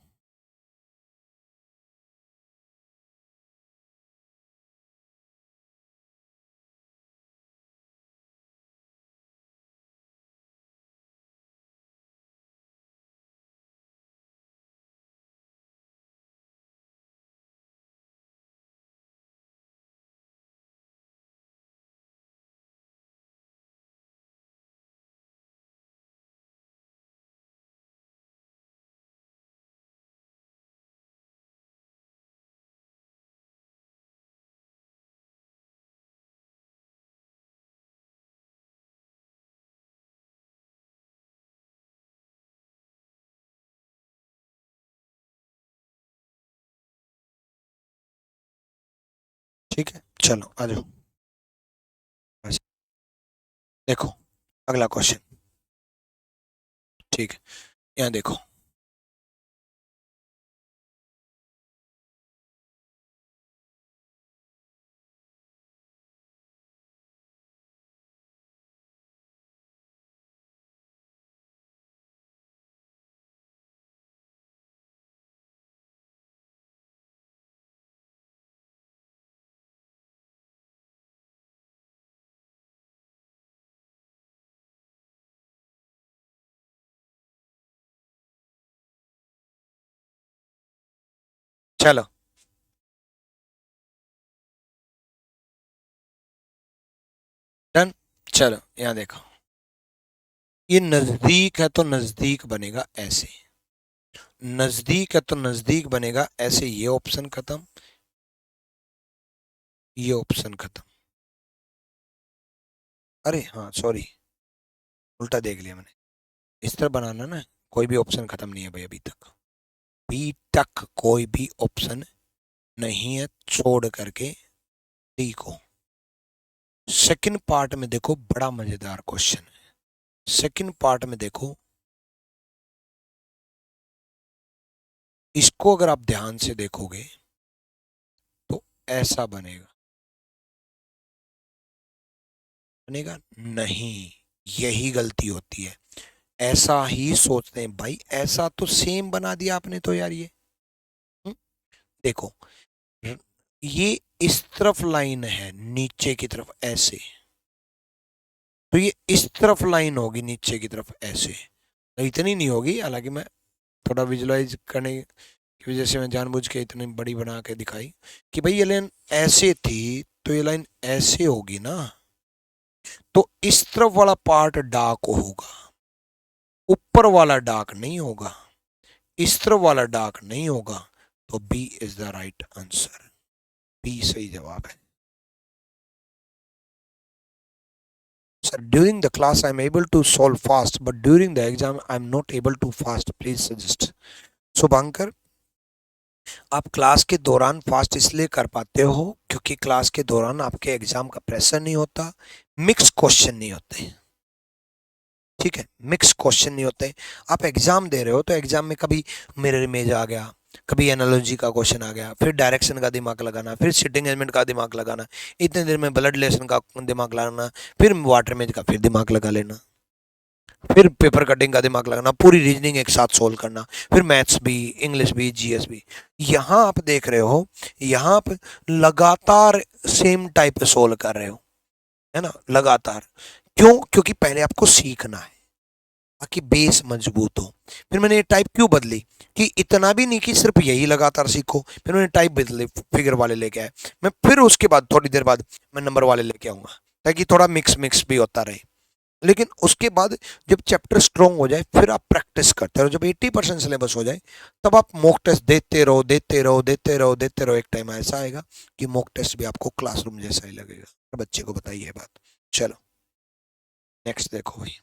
ठीक है चलो आ जाओ। बस देखो अगला क्वेश्चन, ठीक है, यहाँ देखो। चलो डन। चलो यहाँ देखो, ये नजदीक है तो नजदीक बनेगा ऐसे, नजदीक है तो नजदीक बनेगा ऐसे, ये ऑप्शन खत्म, ये ऑप्शन खत्म। अरे हाँ सॉरी, उल्टा देख लिया मैंने। इस तरह बनाना ना, कोई भी ऑप्शन खत्म नहीं है भाई अभी तक, अभी तक कोई भी ऑप्शन नहीं है छोड़ करके डी को। सेकंड पार्ट में देखो बड़ा मजेदार क्वेश्चन है, सेकंड पार्ट में देखो, इसको अगर आप ध्यान से देखोगे तो ऐसा बनेगा, बनेगा नहीं, यही गलती होती है। ऐसा ही सोचते हैं भाई, ऐसा तो सेम बना दिया आपने तो यार ये। हम्म, देखो ये इस तरफ लाइन है नीचे की तरफ ऐसे, तो ये इस तरफ लाइन होगी नीचे की तरफ ऐसे, तो इतनी नहीं होगी, हालांकि मैं थोड़ा विजुलाइज करने की वजह से मैं जानबूझ के इतनी बड़ी बना के दिखाई कि भाई ये लाइन ऐसे थी तो ये लाइन ऐसे होगी ना, तो इस तरफ वाला पार्ट डार्क होगा, ऊपर वाला डार्क नहीं होगा, इस तरफ वाला डार्क नहीं होगा, तो B is the right answer, B सही जवाब है। Sir, during the class I am able to solve fast, but during the exam I am not able to fast. Please suggest. Shubhankar, आप क्लास के दौरान फास्ट इसलिए कर पाते हो क्योंकि क्लास के दौरान आपके एग्जाम का प्रेशर नहीं होता, मिक्स क्वेश्चन नहीं होते, ठीक है, मिक्स क्वेश्चन नहीं होते। आप एग्जाम दे रहे हो तो एग्जाम में कभी मिरर इमेज आ गया, कभी एनालॉजी का क्वेश्चन आ गया, फिर डायरेक्शन का दिमाग लगाना, फिर सिटिंग एलिमेंट का दिमाग लगाना, इतने देर में ब्लड रिलेशन का दिमाग लगाना, फिर वाटर इमेज का फिर दिमाग लगा लेना, फिर पेपर कटिंग का दिमाग लगाना, पूरी रीजनिंग एक साथ सोल्व करना, फिर मैथ्स भी, इंग्लिश भी, जीएस भी। यहाँ आप देख रहे हो, यहाँ आप लगातार सेम टाइप सोल्व कर रहे हो, है ना, लगातार। क्यों? क्योंकि पहले आपको सीखना है ताकि बेस मजबूत हो। फिर मैंने ये टाइप क्यों बदली कि इतना भी नहीं कि सिर्फ यही लगातार सीखो, फिर मैंने टाइप बदले, फिगर वाले लेके आए मैं, फिर उसके बाद थोड़ी देर बाद मैं नंबर वाले लेके आऊंगा ताकि थोड़ा मिक्स मिक्स भी होता रहे। लेकिन उसके बाद जब चैप्टर स्ट्रॉन्ग हो जाए फिर आप प्रैक्टिस करते रहो। जब 80% सिलेबस हो जाए तब आप मॉक टेस्ट देते रहो, देते रहो, देते रहो, देते रहो। एक टाइम ऐसा आएगा कि मॉक टेस्ट भी आपको क्लासरूम जैसा ही लगेगा। बच्चे को बताइए बात। चलो नेक्स्ट देखो भाई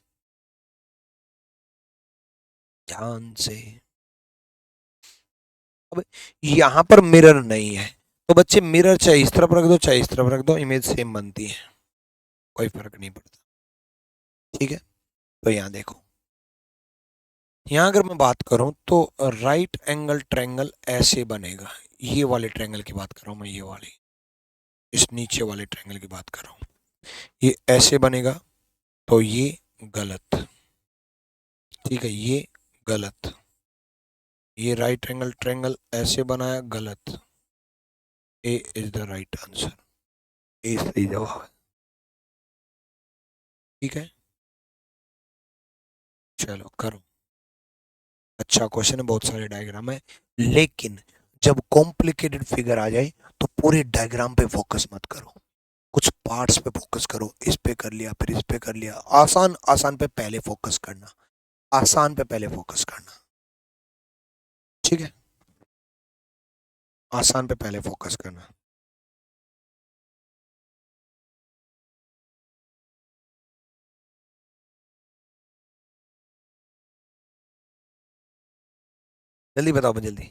ध्यान से। अब यहाँ पर मिरर नहीं है तो बच्चे मिरर चाहे इस तरफ रख दो चाहे इस तरफ रख दो, इमेज सेम बनती है, कोई फर्क नहीं पड़ता। ठीक है, तो यहाँ देखो, यहाँ अगर मैं बात करूं तो राइट एंगल ट्रायंगल ऐसे बनेगा। ये वाले ट्रायंगल की बात कर रहा हूं मैं, ये वाले, इस नीचे वाले ट्रायंगल की बात कर रहा हूं। ये ऐसे बनेगा तो ये गलत, ठीक है, ये गलत। ये राइट एंगल ट्रायंगल ऐसे बनाया, गलत। ए इज द राइट आंसर, ए सही जवाब है। ठीक है, चलो करो। अच्छा क्वेश्चन है, बहुत सारे डायग्राम है, लेकिन जब कॉम्प्लिकेटेड फिगर आ जाए तो पूरे डायग्राम पे फोकस मत करो, कुछ पार्ट्स पे फोकस करो। इस पे कर लिया फिर इस पे कर लिया। आसान आसान पे पहले फोकस करना, आसान पे पहले फोकस करना। ठीक है, आसान पे पहले फोकस करना। जल्दी बताओ, जल्दी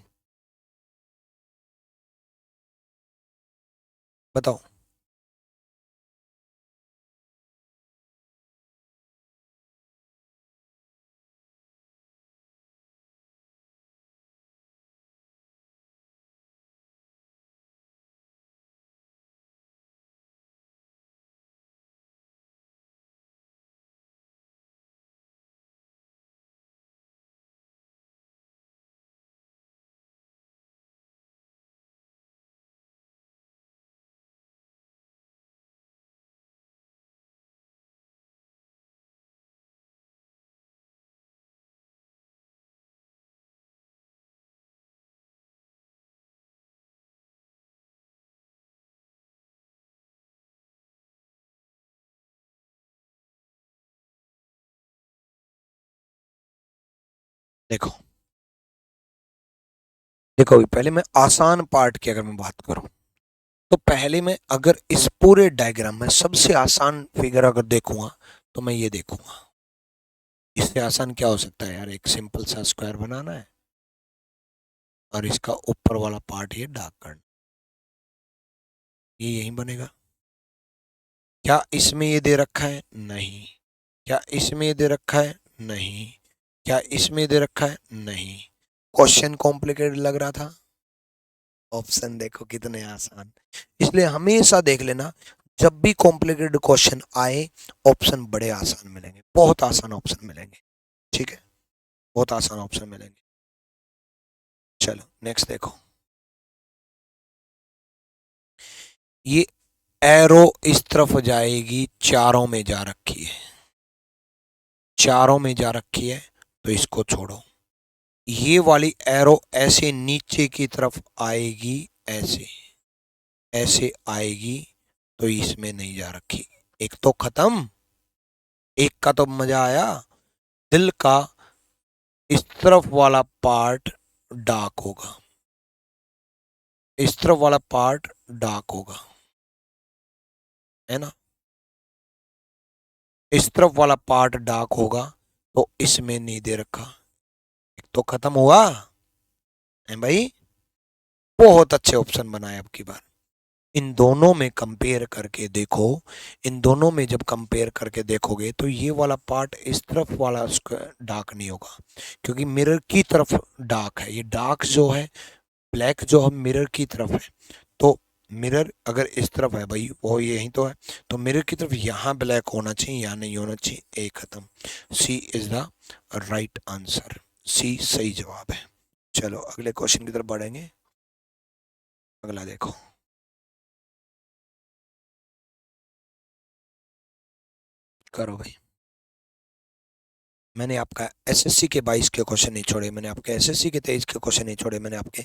बताओ। देखो देखो पहले मैं आसान पार्ट की अगर मैं बात करूं तो पहले मैं अगर इस पूरे डायग्राम में सबसे आसान फिगर अगर देखूंगा तो मैं ये देखूंगा। इससे आसान क्या हो सकता है यार, एक सिंपल सा स्क्वायर बनाना है और इसका ऊपर वाला पार्ट ये डार्क करना, ये यही बनेगा। क्या इसमें ये दे रखा है? नहीं। क्या इसमें ये दे रखा है? नहीं। क्या इसमें दे रखा है? नहीं। क्वेश्चन कॉम्प्लिकेटेड लग रहा था, ऑप्शन देखो कितने आसान। इसलिए हमेशा देख लेना, जब भी कॉम्प्लिकेटेड क्वेश्चन आए ऑप्शन बड़े आसान मिलेंगे, बहुत आसान ऑप्शन मिलेंगे। ठीक है, बहुत आसान ऑप्शन मिलेंगे। चलो नेक्स्ट देखो, ये एरो इस तरफ जाएगी, चारों में जा रखी है, चारों में जा रखी है, तो इसको छोड़ो। ये वाली एरो ऐसे नीचे की तरफ आएगी, ऐसे ऐसे आएगी, तो इसमें नहीं जा रखी। एक तो खत्म, एक का तो मजा आया। दिल का इस तरफ वाला पार्ट डार्क होगा, इस तरफ वाला पार्ट डार्क होगा, है ना। इस तरफ वाला पार्ट डार्क होगा तो इसमें नहीं दे रखा। एक तो खत्म हुआ है भाई। बहुत अच्छे ऑप्शन बनाए अब की बार। इन दोनों में कंपेयर करके देखो, इन दोनों में जब कंपेयर करके देखोगे तो ये वाला पार्ट इस तरफ वाला डार्क नहीं होगा, क्योंकि मिरर की तरफ डार्क है। ये डार्क जो है, ब्लैक जो है मिरर की तरफ है। तो मिरर अगर इस तरफ है भाई, वो यही तो है, तो मिरर की तरफ यहाँ ब्लैक होना चाहिए, यहाँ नहीं होना चाहिए। ए खत्म, सी इज द राइट आंसर, सी सही जवाब है। चलो अगले क्वेश्चन की तरफ बढ़ेंगे। अगला देखो, करो भाई। मैंने आपका एसएससी के 22 के क्वेश्चन नहीं छोड़े, मैंने आपके एसएससी के 23 के क्वेश्चन नहीं छोड़े, मैंने आपके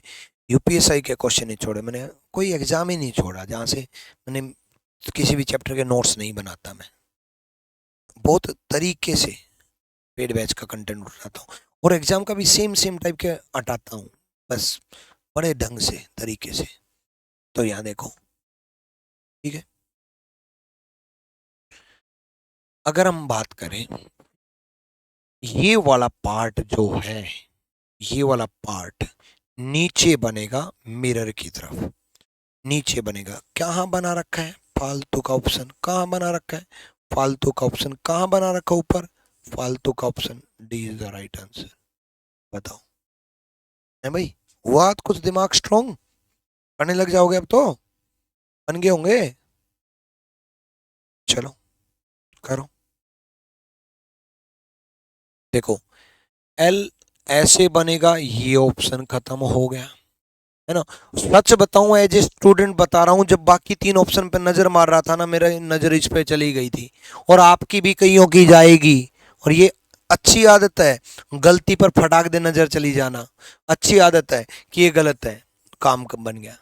यूपीएसआई के क्वेश्चन नहीं छोड़े, मैंने कोई एग्जाम ही नहीं छोड़ा जहाँ से मैंने किसी भी चैप्टर के नोट्स नहीं बनाता मैं। बहुत तरीके से पेड बैच का कंटेंट उठाता हूँ और एग्जाम का भी सेम टाइप के हटाता हूँ, बस बड़े ढंग से तरीके से। तो यहाँ देखो, ठीक है, अगर हम बात करें ये वाला पार्ट जो है, ये वाला पार्ट नीचे बनेगा मिरर की तरफ, नीचे बनेगा। कहाँ बना रखा है फालतू का ऑप्शन, कहाँ बना रखा है फालतू का ऑप्शन, कहाँ बना रखा ऊपर फालतू का option. D is the right answer. बताओ है भाई, हुआ तो कुछ दिमाग स्ट्रोंग, करने लग जाओगे अब तो, बन गए होंगे। चलो करो, देखो एल ऐसे बनेगा, ये ऑप्शन खत्म हो गया, है ना। सच बताऊं एज ए स्टूडेंट बता रहा हूं, जब बाकी तीन ऑप्शन पे नजर मार रहा था ना, मेरा नजर इस पे चली गई थी, और आपकी भी कईयों की जाएगी। और ये अच्छी आदत है, गलती पर फटाक दे नजर चली जाना, अच्छी आदत है कि ये गलत है, काम कब बन गया,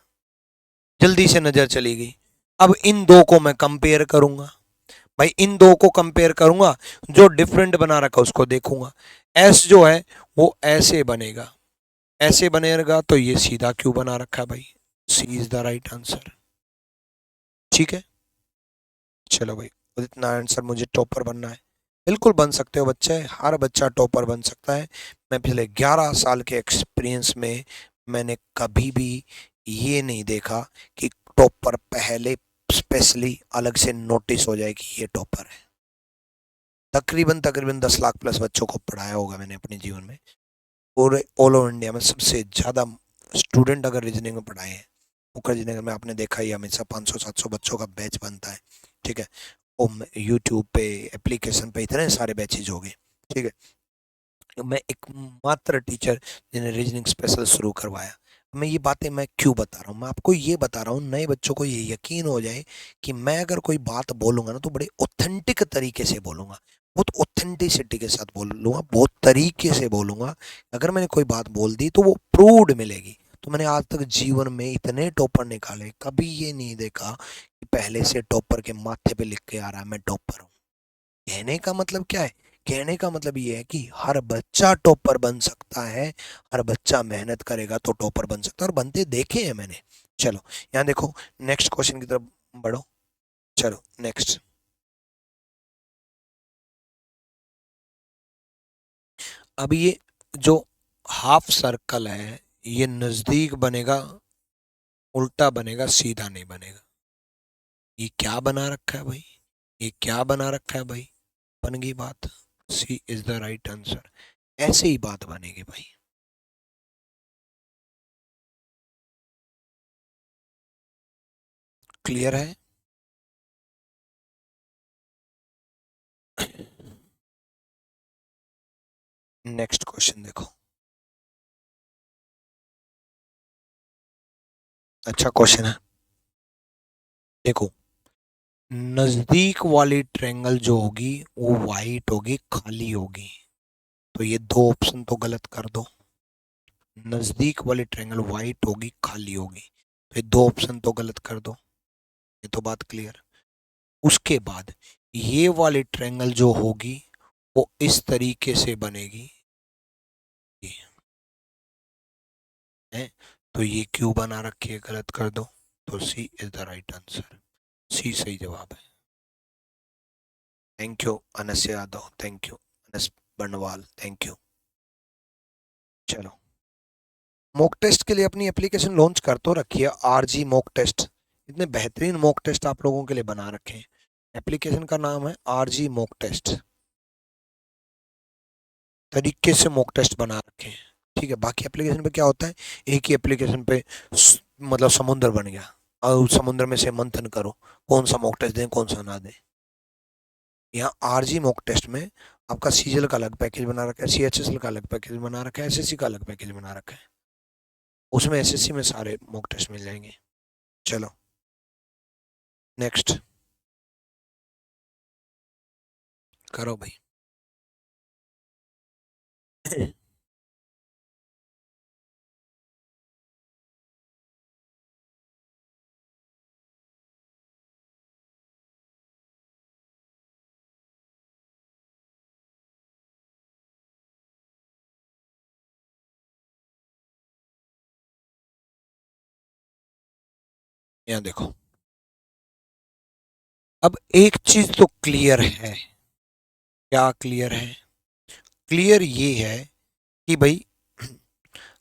जल्दी से नजर चली गई। अब इन दो को मैं कंपेयर करूंगा भाई, इन दो को कंपेयर करूंगा, जो डिफरेंट बना रखा उसको देखूंगा। एस जो है वो ऐसे बनेगा, ऐसे बनेगा, तो ये सीधा क्यों बना रखा है भाई, सी इज द राइट आंसर। ठीक है, चलो भाई, इतना आंसर मुझे टॉपर बनना है, बिल्कुल बन सकते हो बच्चे, हर बच्चा टॉपर बन सकता है। मैं पिछले 11 साल के एक्सपीरियंस में मैंने कभी भी ये नहीं देखा कि टॉपर पहले स्पेशली अलग से नोटिस हो जाए कि ये टॉपर है। तकरीबन तकरीबन 10 लाख प्लस बच्चों को पढ़ाया होगा मैंने अपने जीवन में, पूरे ऑल ओवर इंडिया में सबसे ज़्यादा स्टूडेंट अगर रीजनिंग में पढ़ाए हैं, मुकर रीजनिंग में आपने देखा ही, हमेशा 500-700 बच्चों का बैच बनता है। ठीक है, और यूट्यूब पे एप्लीकेशन पे इतने सारे बैचेज हो गए। ठीक है, मैं एक मात्र टीचर जिन्हें रीजनिंग स्पेशल शुरू करवाया। मैं ये बातें मैं क्यों बता रहा हूँ, मैं आपको ये बता रहा हूँ नए बच्चों को ये यकीन हो जाए कि मैं अगर कोई बात बोलूंगा ना तो बड़े ऑथेंटिक तरीके से बोलूंगा, बहुत ऑथेंटिसिटी के साथ बोलूंगा, बहुत तरीके से बोलूंगा। अगर मैंने कोई बात बोल दी तो वो प्रूव्ड मिलेगी। तो मैंने आज तक जीवन में इतने टॉपर निकाले, कभी ये नहीं देखा कि पहले से टॉपर के माथे पे लिख के आ रहा है मैं टॉपर हूँ। कहने का मतलब क्या है, कहने का मतलब ये है कि हर बच्चा टॉपर बन सकता है, हर बच्चा मेहनत करेगा तो टॉपर बन सकता है, और बनते देखे हैं मैंने। चलो यहाँ देखो, नेक्स्ट क्वेश्चन की तरफ बढ़ो। चलो नेक्स्ट, अब ये जो हाफ सर्कल है ये नजदीक बनेगा, उल्टा बनेगा, सीधा नहीं बनेगा। ये क्या बना रखा है भाई, ये क्या बना रखा है भाई, बन गई बात, सी इज द राइट आंसर। ऐसे ही बात बनेगी भाई। क्लियर है। नेक्स्ट क्वेश्चन देखो, अच्छा क्वेश्चन है। देखो, नजदीक वाली ट्रायंगल जो होगी वो वाइट होगी, खाली होगी, तो ये दो ऑप्शन तो गलत कर दो। नजदीक वाली ट्रायंगल वाइट होगी, खाली होगी, तो ये दो ऑप्शन तो गलत कर दो। ये तो बात क्लियर। उसके बाद ये वाली ट्रायंगल जो होगी वो इस तरीके से बनेगी, ये है, तो ये क्यों बना रखी है, गलत कर दो। तो C is the right answer, सी सही जवाब है। Thank you Anas Yadav, thank you Anas Bandwal, thank you. चलो, मॉक टेस्ट के लिए अपनी एप्लीकेशन लॉन्च कर तो रखिए, आरजी मॉक टेस्ट, इतने बेहतरीन मॉक टेस्ट आप लोगों के लिए बना रखे हैं। एप्लीकेशन का नाम है आरजी मॉक टेस्ट, तरीके से मॉक टेस्ट बना रखे हैं। ठीक है, बाकी एप्लीकेशन पे क्या होता है, एक ही एप्लीकेशन पे मतलब समुद्र बन गया, और उस समुद्र में से मंथन करो कौन सा मॉक टेस्ट दें कौन सा ना दें। यहाँ आरजी मॉक टेस्ट में आपका सीजीएल का अलग पैकेज बना रखा है, सीएचएसएल का अलग पैकेज बना रखा है, एसएससी का अलग पैकेज बना रखा है, उसमें एसएससी में सारे मॉक टेस्ट मिल जाएंगे। चलो नेक्स्ट करो भाई। यहाँ देखो, अब एक चीज तो क्लियर है। क्या क्लियर है? क्लियर ये है कि भाई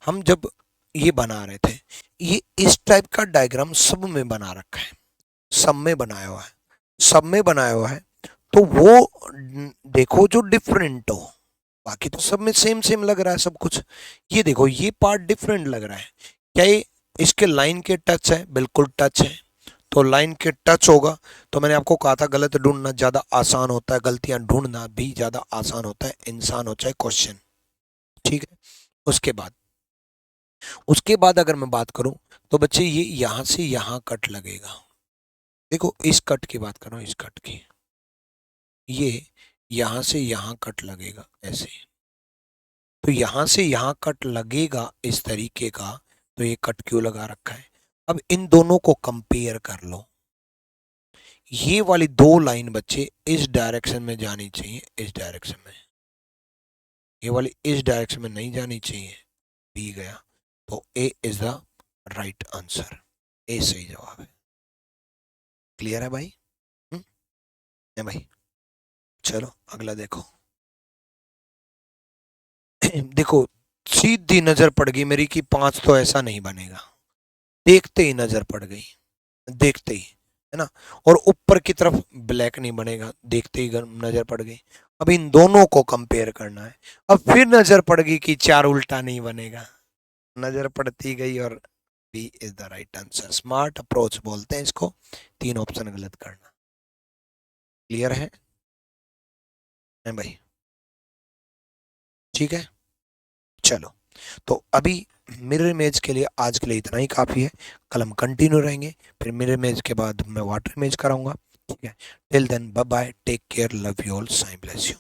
हम जब ये बना रहे थे, ये इस टाइप का डायग्राम सब में बना रखा है, सब में बनाया हुआ है, सब में बनाया हुआ है। तो वो देखो जो डिफरेंट हो, बाकी तो सब में सेम सेम लग रहा है सब कुछ। ये देखो ये पार्ट डिफरेंट लग रहा है, क्या ये इसके लाइन के टच है? बिल्कुल टच है। तो लाइन के टच होगा, तो मैंने आपको कहा था गलत ढूंढना ज्यादा आसान होता है, गलतियां ढूंढना भी ज्यादा आसान होता है, इंसान हो चाहे क्वेश्चन। ठीक है। उसके बाद, उसके बाद अगर मैं बात करूं तो बच्चे ये यहां से यहां कट लगेगा। देखो इस कट की बात कर रहा हूं, इस कट की, ये यहां से यहां कट लगेगा ऐसे। तो यहां से यहां कट लगेगा इस तरीके का, तो ये कट क्यों लगा रखा है? अब इन दोनों को कंपेयर कर लो। ये वाली दो लाइन बच्चे इस डायरेक्शन में जानी चाहिए, इस डायरेक्शन में। ये वाली इस डायरेक्शन में नहीं जानी चाहिए, बी गया। तो ए इज द राइट आंसर, ए सही जवाब है। क्लियर है भाई? है भाई? चलो अगला देखो। देखो सीधी नजर पड़ गई मेरी कि पांच तो ऐसा नहीं बनेगा, देखते ही नजर पड़ गई, देखते ही, है ना। और ऊपर की तरफ ब्लैक नहीं बनेगा, देखते ही नजर पड़ गई। अब इन दोनों को कंपेयर करना है। अब फिर नजर पड़ गई कि चार उल्टा नहीं बनेगा, नजर पड़ती गई और B is the right answer. Smart approach बोलते हैं इसको, तीन ऑप्शन गलत करना। क्लियर है भाई? ठीक है। चलो, तो अभी मिरर इमेज के लिए आज के लिए इतना ही काफ़ी है। कल हम कंटिन्यू रहेंगे, फिर मिरर इमेज के बाद मैं वाटर इमेज कराऊंगा। ठीक है, till then bye bye, take care, love you all, Sai bless you.